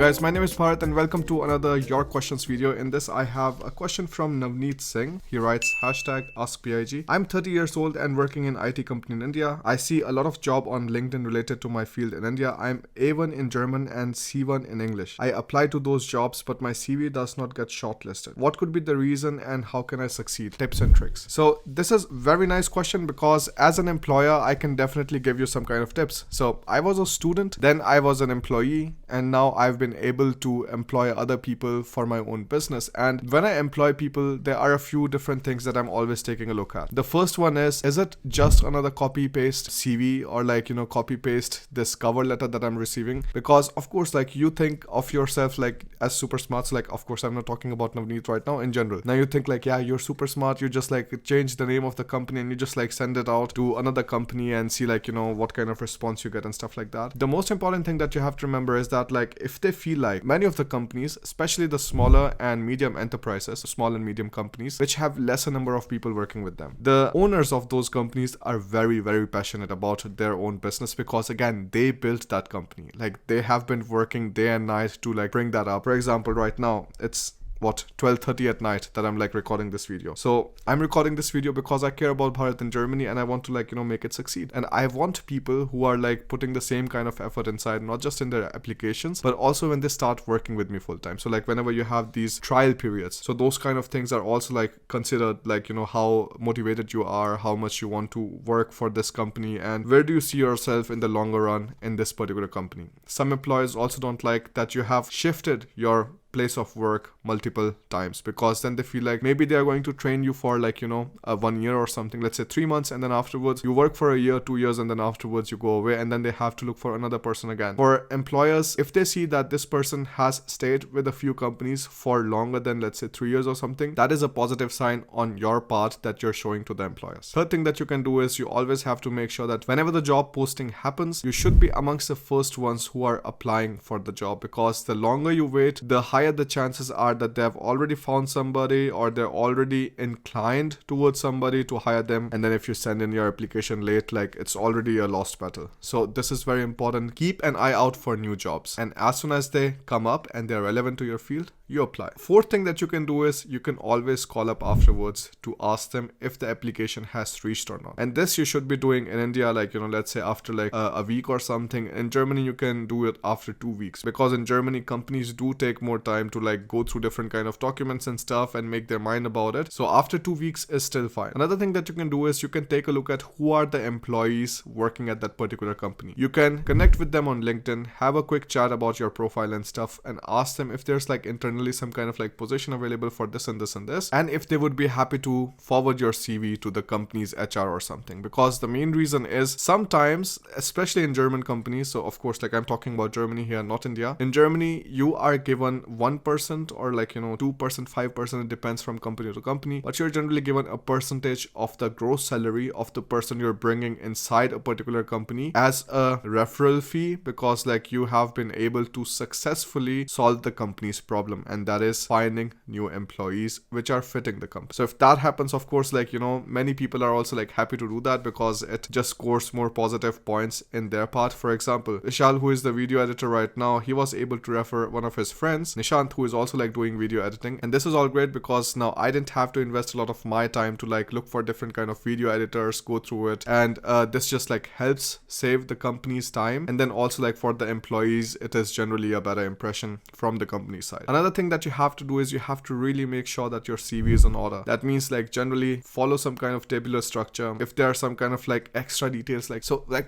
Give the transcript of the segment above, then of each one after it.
Guys, my name is Bharat and welcome to another Your Questions video. In this, I have a question from Navneet Singh. He writes #AskPIG. I'm 30 years old and working in IT company in India. I see a lot of job on LinkedIn related to my field in India. I'm A1 in German and C1 in English. I apply to those jobs, but my CV does not get shortlisted. What could be the reason and how can I succeed? Tips and tricks. So this is very nice question because as an employer, I can definitely give you some kind of tips. So I was a student, then I was an employee, and now I've been able to employ other people for my own business. And when I employ people, there are a few different things that I'm always taking a look at. The first one is it just another copy paste CV or copy paste this cover letter that I'm receiving? Because of course, you think of yourself as super smart. So of course, I'm not talking about Navneet right now, in general. Now you think yeah, you're super smart. You just change the name of the company and you just send it out to another company and see what kind of response you get and stuff like that. The most important thing that you have to remember is that if they feel many of the companies, especially the smaller and medium enterprises, small and medium companies, which have lesser number of people working with them, the owners of those companies are very, very passionate about their own business because again, they built that company. They have been working day and night to bring that up. For example, right now it's 12:30 at night that I'm recording this video. So I'm recording this video because I care about Bharat in Germany and I want to make it succeed. And I want people who are putting the same kind of effort inside, not just in their applications, but also when they start working with me full time. So whenever you have these trial periods, so those kind of things are also considered how motivated you are, how much you want to work for this company, and where do you see yourself in the longer run in this particular company. Some employers also don't like that you have shifted your place of work multiple times, because then they feel maybe they are going to train you for 1 year or something, let's say 3 months, and then afterwards you work for a year, 2 years, and then afterwards you go away, and then they have to look for another person again. For employers, if they see that this person has stayed with a few companies for longer than let's say 3 years or something, that is a positive sign on your part that you're showing to the employers. Third thing that you can do is you always have to make sure that whenever the job posting happens, you should be amongst the first ones who are applying for the job, because the longer you wait, the higher the chances are that they have already found somebody or they're already inclined towards somebody to hire them. And then if you send in your application late, it's already a lost battle. So this is very important. Keep an eye out for new jobs, and as soon as they come up and they're relevant to your field, you apply. Fourth thing that you can do is you can always call up afterwards to ask them if the application has reached or not. And this you should be doing in India, let's say after a week or something. In Germany, you can do it after 2 weeks, because in Germany, companies do take more time to go through different kind of documents and stuff and make their mind about it. So after 2 weeks is still fine. Another thing that you can do is you can take a look at who are the employees working at that particular company. You can connect with them on LinkedIn, have a quick chat about your profile and stuff, and ask them if there's internally some kind of position available for this and this and this, and if they would be happy to forward your CV to the company's HR or something. Because the main reason is sometimes, especially in German companies, so of course I'm talking about Germany here, not India. In Germany, you are given 1% or 2%, 5%, it depends from company to company, but you're generally given a percentage of the gross salary of the person you're bringing inside a particular company as a referral fee, because you have been able to successfully solve the company's problem, and that is finding new employees which are fitting the company. So if that happens, of course, many people are also happy to do that, because it just scores more positive points in their part. For example, Vishal, who is the video editor right now, he was able to refer one of his friends, Nishant, who is also doing video editing. And this is all great because now I didn't have to invest a lot of my time to look for different kind of video editors, go through it, and this just helps save the company's time. And then also for the employees, it is generally a better impression from the company side. Another thing that you have to do is you have to really make sure that your CV is in order. That means generally follow some kind of tabular structure. If there are some kind of extra details,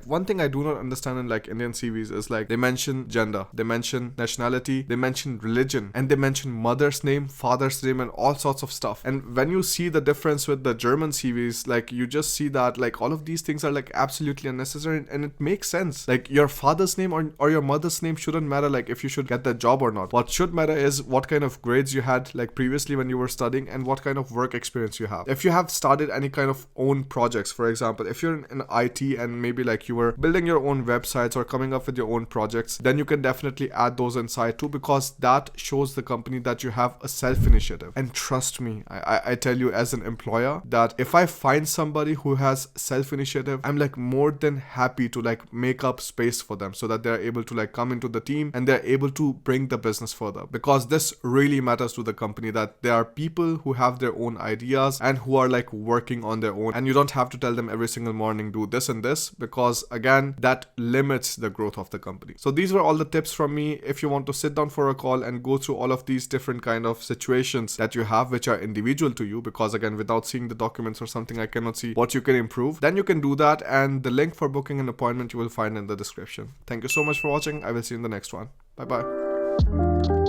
one thing I do not understand in Indian CVs is they mention gender, they mention nationality, they mention religion, and they mention mother's name, father's name, and all sorts of stuff. And when you see the difference with the German CVs, you just see that all of these things are absolutely unnecessary, and it makes sense. Your father's name or your mother's name shouldn't matter if you should get the job or not. What should matter is what kind of grades you had previously when you were studying, and what kind of work experience you have. If you have started any kind of own projects, for example, if you're in IT and maybe you were building your own websites or coming up with your own projects, then you can definitely add those inside too, because that shows the company that you have a self-initiative. And trust me, I tell you as an employer that if I find somebody who has self-initiative, I'm like more than happy to like make up space for them so that they're able to like come into the team and they're able to bring the business further, because this really matters to the company, that there are people who have their own ideas and who are like working on their own, and you don't have to tell them every single morning do this and this, because again that limits the growth of the company. So these were all the tips from me. If you want to sit down for a call and go through all of these different kind of situations that you have which are individual to you, because again without seeing the documents or something I cannot see what you can improve, then you can do that, and the link for booking an appointment you will find in the description. Thank you so much for watching. I will see you in the next one. Bye bye.